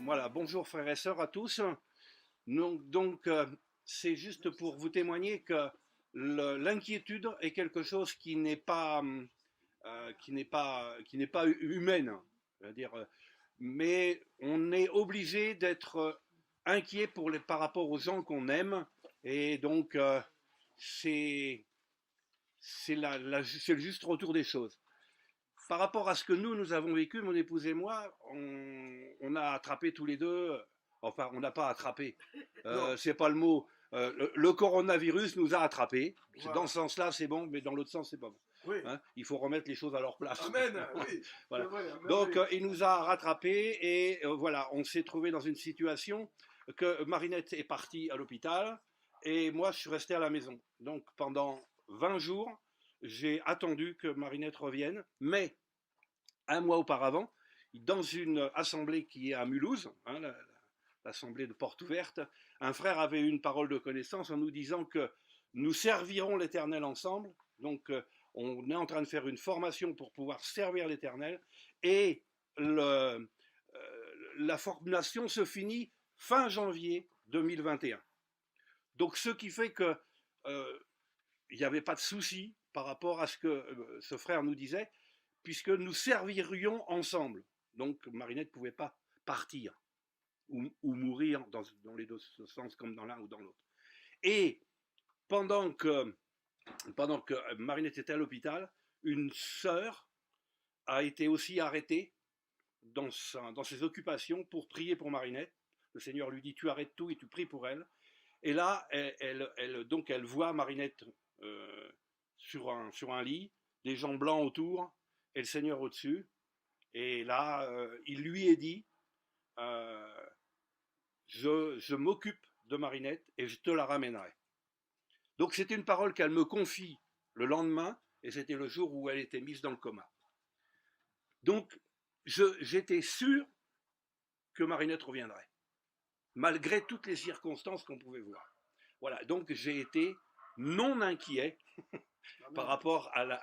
Voilà, bonjour frères et sœurs à tous. C'est juste pour vous témoigner que l'inquiétude est quelque chose qui n'est pas humaine. C'est-à-dire, mais on est obligé d'être inquiet par rapport aux gens qu'on aime. Et donc, c'est c'est le juste retour des choses. Par rapport à ce que nous avons vécu, mon épouse et moi, on a attrapé tous les deux, enfin, on n'a pas attrapé, Non, c'est pas le mot, le coronavirus nous a attrapés. Dans voilà. ce sens-là, c'est bon, mais dans l'autre sens, c'est pas bon. Oui. Hein, il faut remettre les choses à leur place. Amen. Oui. C'est Voilà. vrai. À Donc, merveille. il nous a rattrapés et voilà, on s'est trouvé dans une situation que Marinette est partie à l'hôpital et moi, je suis resté à la maison. Donc, pendant 20 jours, j'ai attendu que Marinette revienne, mais un mois auparavant, dans une assemblée qui est à Mulhouse, hein, l'assemblée de Porte Ouverte, un frère avait eu une parole de connaissance en nous disant que nous servirons l'Éternel ensemble. Donc, on est en train de faire une formation pour pouvoir servir l'Éternel. Et la formation se finit fin janvier 2021. Donc, ce qui fait que il n'y avait pas de souci par rapport à ce que ce frère nous disait, puisque nous servirions ensemble. Donc Marinette ne pouvait pas partir ou mourir dans les deux sens, comme dans l'un ou dans l'autre. Et pendant que, pendant que Marinette était à l'hôpital, une sœur a été aussi arrêtée dans ses occupations pour prier pour Marinette. Le Seigneur lui dit, tu arrêtes tout et tu pries pour elle. Et là, elle voit Marinette sur un lit, des gens blancs autour et le Seigneur au-dessus. Et là, il lui est dit, euh, je m'occupe de Marinette et je te la ramènerai. Donc c'était une parole qu'elle me confie le lendemain, et c'était le jour où elle était mise dans le coma. Donc j'étais sûr que Marinette reviendrait, malgré toutes les circonstances qu'on pouvait voir. Voilà, donc j'ai été non inquiet par Amen. rapport